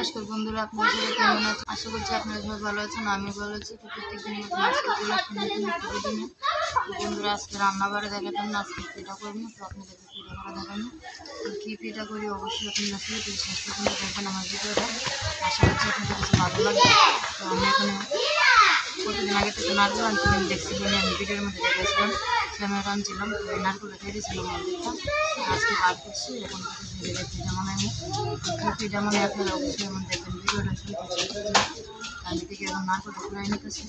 নমস্কার বন্ধুরা, আপনারা সবাই কেমন আছেন? আশা করছি আপনারা সবাই ভালো আছেন। আমি ভালো আছি। তো প্রত্যেকদিনের মতো আজকে চলে আসলাম নতুন একটা ভিডিও। তো বন্ধুরা, আজকে রান্নাবাড়ি দেখাতাম না, আজকে পিঠা করবো। তো আপনাদেরকে পিঠা করা দেখানো, তো কী পিঠা করি অবশ্যই আপনারা শুরু থেকে শেষ পর্যন্ত দেখবেন আমার ভিডিওটা। আশা করছি আপনাদের কাছে ভালো লাগবে। তো আমি এখানে কতদিন আগে থেকে নারকেল আনছিলাম, দেখছি বলে আমি ভিডিওর মধ্যে দেখেছিলাম ক্যামেরা আনছিলাম। তো এই নারকেলটা খেয়েছিলাম দেখতাম, আজকে বার করছি। এখন পিঠা বানাই, পিঠা মানে আপনারা অবশ্যই আমার দেখবেন ভিডিওটা শুরু থেকে। আমি থেকে এখন নারকেলটা পুরাই নিতেছি।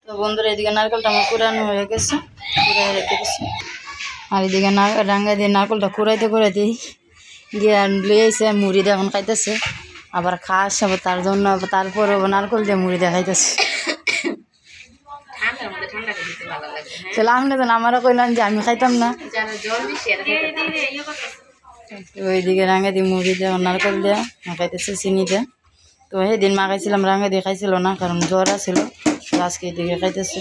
তো বন্ধুরা, এদিকে নারকেলটা আমার কুড়ানো হয়ে গেছে, কুড়াই রেখে দিচ্ছি। আর এদিকে রাঙ্গা দিয়ে নারকেলটা কুড়াইতে গিয়ে লুয়ে আইসে মুড়ি দিয়ে এখন খাইতেছে। আবার খাস আবার তার জন্য তারপরে নারকেল দিয়ে মুড়ি দিয়ে খাইতেছে। তাহলে আমি তো আমারও কইলাম যে আমি খাইতাম না। ওইদিকে রাঙ্গা দিয়ে মুড়ি দিয়ে নারকেল দিয়ে খাইতেছে চিনি দিয়ে। তো সেদিন মাখাইছিলাম, রাঙ্গা দিয়ে খাইছিল না, কারণ জ্বর আছিল। আজকে এদিকে খাইতেছে।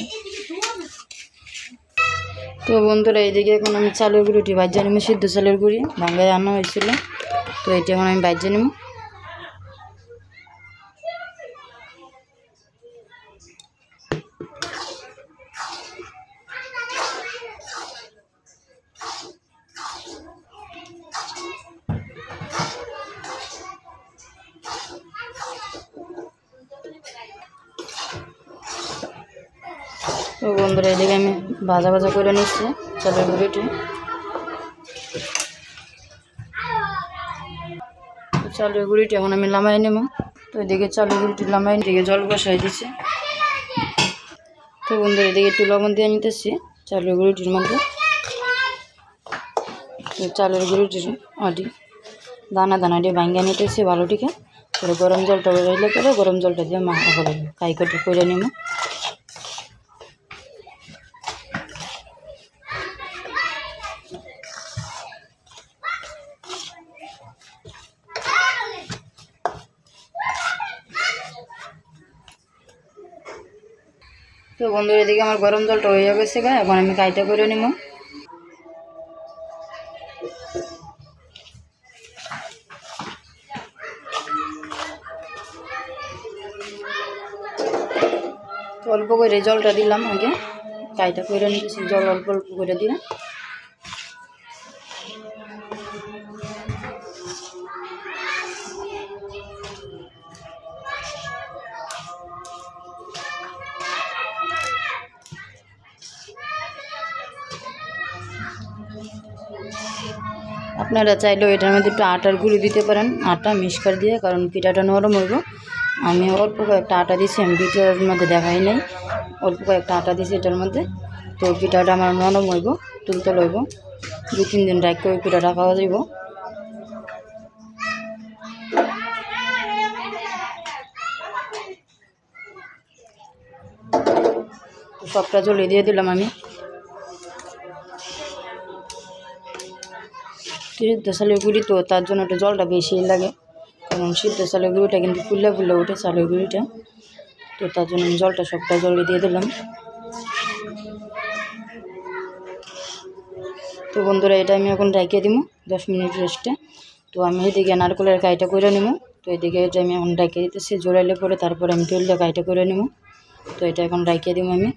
তো বন্ধুরা, এইদিকে এখন আমি চালের গুঁড়িটি ভাজ্যা নিব, সিদ্ধ চালের গুঁড়ি ভাঙ্গায় আনা হয়েছিল। তো এটা এখন আমি ভাজ্যা নিব। তো বন্ধুরা, এদিকে আমি ভাজা ভাজা করে নিচ্ছি চালের গুঁড়িটি। চালের গুঁড়িটি এখন আমি লামাই নেব। তো এদিকে চালের গুঁড়িটি লামাই, এদিকে জল বসাই দিচ্ছি। তো বন্ধুরা, এদিকে একটু লবণ দিয়ে নিতেছি চালের গুঁড়িটির মধ্যে। তো চালের গুঁড়িটির আটি দানা দানা দিয়ে ভাঙ্গিয়ে নিতেছি ভালোটিকে। পরে গরম জলটা বেরোইলে পরে গরম জলটা দিয়ে মাখা করে কাই কটি করে নিব। তো বন্ধুরা, এদিকে আমার গরম জলটা হয়ে গেছে গা, এখন আমি কাইটা করে নিব। অল্প করে জলটা দিলাম, আগে কাইটা করে নিতেছি, জল অল্প অল্প করে দিলাম। আপনারা চাইলেও এটার মধ্যে একটু আটার গুঁড়ি দিতে পারেন, আটা মিক্সকার দিয়ে, কারণ পিঠাটা নরম হইব। আমি অল্প কয়েকটা আটা দিয়েছি, আমি পিঠার মধ্যে দেখাই নাই, অল্প কয়েকটা আটা দিয়েছি এটার মধ্যে। তো পিঠাটা আমার নরম হইব, তুলতুল হইব। 2-3 দিন রাখতে ওই পিঠাটা খাওয়া যাইব। সবটা জ্বলিয়ে দিয়ে দিলাম আমি। সিদ্ধ চালের গুঁড়ি তো তার জন্য একটু জলটা বেশি লাগে, কারণ সিদ্ধ চালের গুঁড়িটা কিন্তু ফুলে ফুলে উঠে চালের গুঁড়িটা। তো তার জন্য আমি জলটা সবটা জ্বলিয়ে দিয়ে দিলাম। তো বন্ধুরা, এটা আমি এখন রাখিয়ে দিব 10 মিনিট রেস্টে। তো আমি এদিকে নারকেলের কাইটা করে নিব। তো এদিকে এটা আমি এখন রাখিয়ে দিতেছি, জোড়াইলে পরে তারপরে আমি তুললে কাইটা করে নিব। তো এটা এখন রাখিয়ে দিব আমি।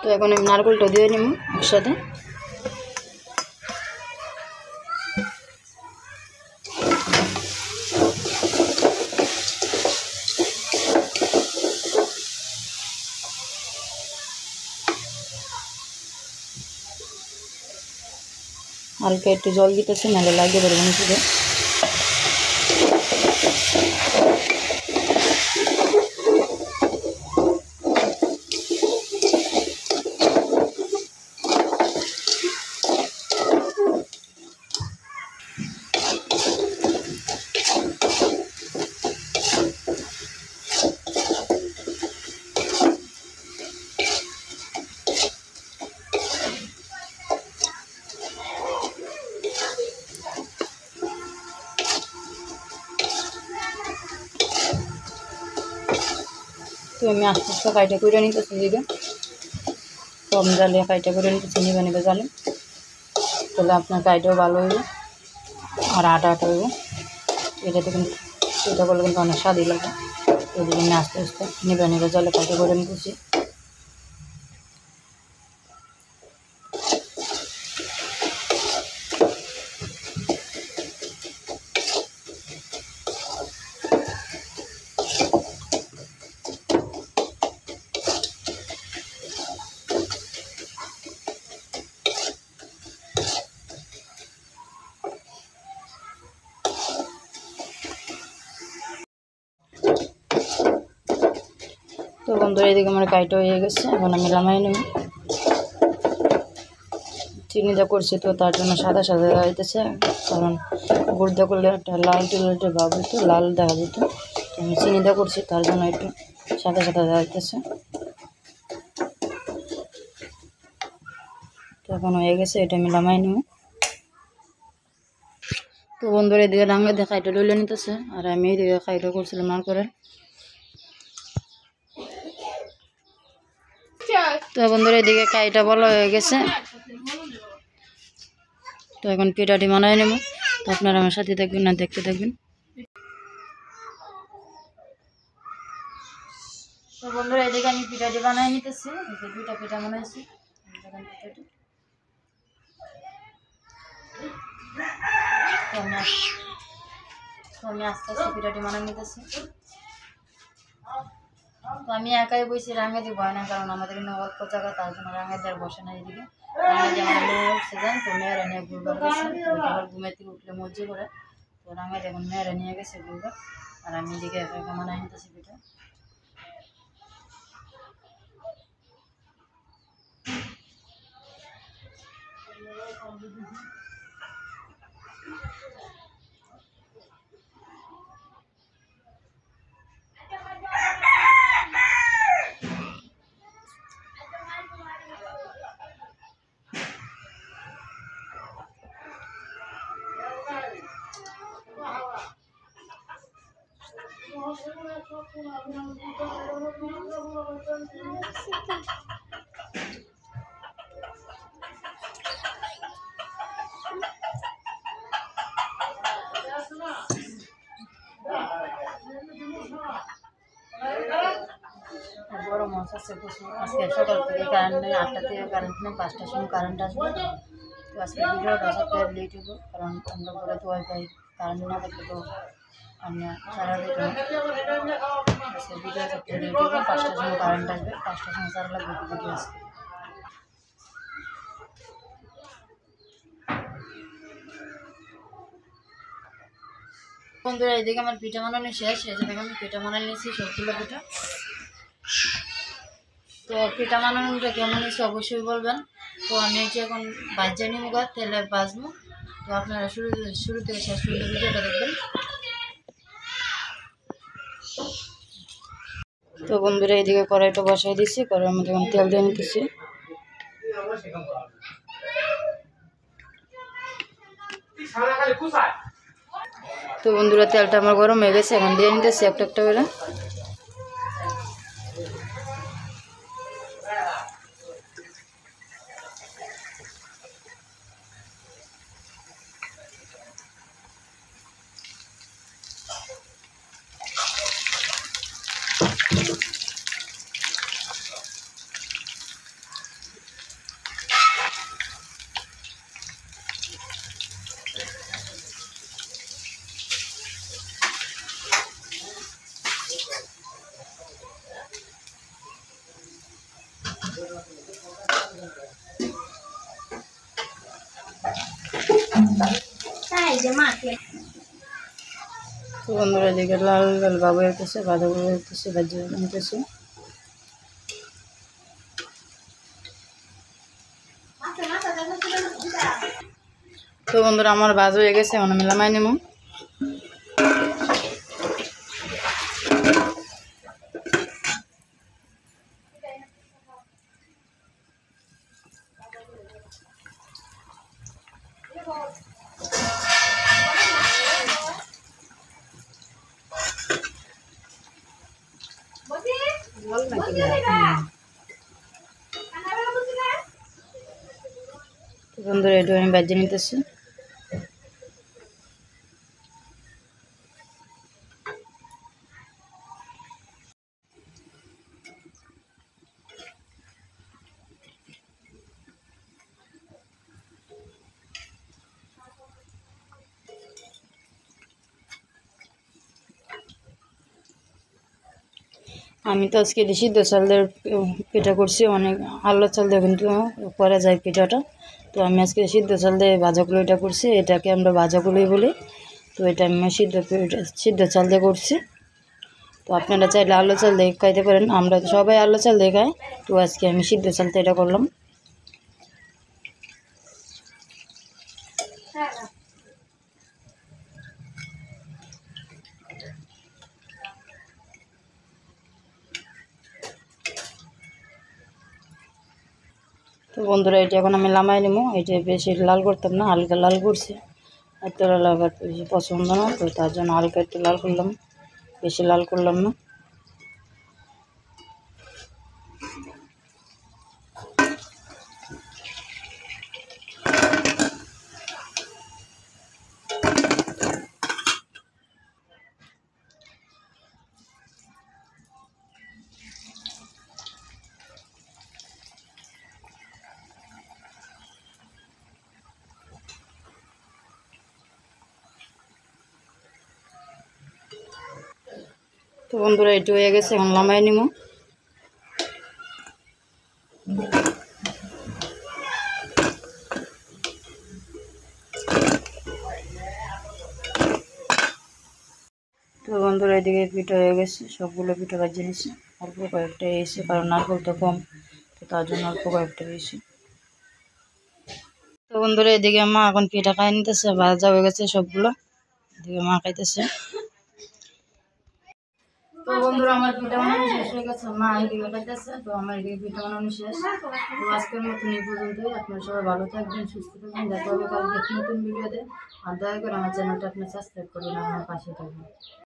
তো এখন আমি নারকেলটা দিয়ে নিব একসাথে। হালকা একটু জল দিতেছি, নাহলে লাগিয়ে ধরবো নিচে। আমি আস্তে আস্তে কাইটা করে নিতেছি, দিকে কম জালে কাইটা করে নিতেছি, নিবে নিবে জালে, তাহলে আপনার কাইটাও ভালো হইব আর আটা আটা হইব। এটাতে কিন্তু এটা করলে কিন্তু অনেক স্বাদই লাগে। এই দিকে আমি আস্তে আস্তে নিবে নিবে জালে কাইটা করে নিতেছি। তো বন্ধুরা এদিকে আমার কাইটা হয়ে গেছে, এখন আমি নামাই নেব। চিনি দা করছি তো তার জন্য সাদা সাদা হইতেছে, কারণ গুড় দা করলে একটা লাল টিলটে ভাব হইতো, লাল দেখা যেত। আমি চিনি দা করছি তার জন্য একটু সাদা সাদা হইতেছে। তো এখন হয়ে গেছে, এটা আমি নামাই নেব। তো বন্ধুরা এদিকে রাঙা দিয়ে কাইটা লইলে নিতেছে, আর আমি এদিকে কাইটা করছিলাম আর করে। তো বন্ধুরা এদিকে কাইটা বলা হয়ে গেছে, তো এখন পিঠাটি বানাই নেব। তো আপনারা আমার সাথে থাকবেন না দেখতে থাকবেন। তো বন্ধুরা এদিকে আমি পিঠাটি বানাই নিতেছি, দুইটা পিঠা বানাইছি। আমি আস্তে আস্তে পিঠাটি বানাই নিতেছি। তো আমি একাই বসে রাঙা দিব না, কারণ আমাদের অল্প জায়গা, তার জন্য রাঙা দেওয়ার বসে না। এদিকে রাঙা দিয়ে আমার মেয়ে উঠছে যান, তো মেয়েরা নিয়ে ঘুরবার গেছে, আবার ঘুমের থেকে উঠলে মজ্জি করে। তো রাঙা দিয়ে এখন মেয়েরা নিয়ে গেছে ঘুরবার, আর আমি এদিকে একা একা বানাই নিতেছি পিঠা। বড় মাছ আছে প্রচুর। আজকে সকাল থেকে কারেন্ট নেই, 8টা থেকে কারেন্ট নেই, 5টার সময় কারেন্ট আসবে। তো আজকে ভিডিওটা সবথেকে লেট হবো, কারণ আমরা ঘরে তো ওয়াইফাই, কারেন্ট না থাকলে তো আমরা সারা দিতে আজকে ভিডিও সবথেকে লেট হবো। 5টার সময় কারেন্ট আসবে, 5টার সময় সারা লাগবে ভিডিও আজকে। বন্ধুরা এদিকে আমার পিঠা বানানো শেষ, এই যে দেখে আমি পিঠা বানাই নিয়েছি সবগুলো পিঠা। তো পিঠা বানানোটা কেমন হয়েছে অবশ্যই বলবেন। তো আমি হচ্ছে এখন বাজ্যা নিব, তেলে বাজবো। তো আপনারা শুরু থেকে শেষ পর্যন্ত ভিডিওটা দেখবেন। তো বন্ধুরা এদিকে কড়াইটা বসাই দিচ্ছি, কড়াইয়ের মধ্যে এখন তেল দিয়ে নিতেছি। তো বন্ধুরা তেলটা আমার গরম হয়ে গেছে, এখন দিয়ে নিতেছি একটা একটা করে। তো বন্ধুরা এদিকে লাল লাল বাবু হইতেছে, বাঁধাকপি হইতেছে, ভাজি নিতেছে। তো বন্ধুরা আমার ভাজ হয়ে গেছে, এখন আমি নামাই নেব। তো বন্ধুরা এটা আমি বাজিয়ে নিতেছি। আমি তো আজকে সিদ্ধ চাল দিয়ে পিঠা করছি, অনেক আলো চাল দিয়ে কিন্তু করা যায় পিঠাটা। তো আমি আজকে সিদ্ধ চাল দিয়ে ভাজা কুলিটা করছি, এটাকে আমরা ভাজা কুলি বলি। তো এটা আমি সিদ্ধ চাল দিয়ে করছি। তো আপনারা চাইলে আলো চাল দিয়ে খাইতে পারেন, আমরা তো সবাই আলো চাল দিয়ে খাই। তো আজকে আমি সিদ্ধ চাল দিয়ে এটা করলাম। তো বন্ধুরা এটা এখন আমি লামাই নেবো। এটা বেশি লাল করতাম না, হালকা লাল করছি। এত লাল আবার বেশি পছন্দ না, তো তার জন্য হালকা একটু লাল করলাম, বেশি লাল করলাম না। তো বন্ধুরা এটা হয়ে গেছে, এখন লামাই নিব। তো বন্ধুরা এদিকে পিঠা হয়ে গেছে, সবগুলো পিঠা ভাজিয়ে নিয়েছি। অল্প কয়েকটা এসে, কারণ নারকেল তো কম, তো তার জন্য অল্প কয়েকটা এসে। তো বন্ধুরা এদিকে মা এখন পিঠা খাই নিতেছে, ভাজা হয়ে গেছে সবগুলো, এদিকে মা খাইতেছে। তো বন্ধুরা আমার পিঠা বানানো শেষ হয়ে গেছে, মা এদিকে খাইতেছে। তো আমার এদিকে পিঠা বানানো শেষ। তো আজকের মতন এই পর্যন্তই। আপনারা সবাই ভালো থাকবেন, সুস্থ থাকবেন। দেখা হবে কালকে নতুন ভিডিওতে। আর দয়া করে আমার চ্যানেলটা আপনি সাবস্ক্রাইব করবেন, আমার পাশে থাকবেন।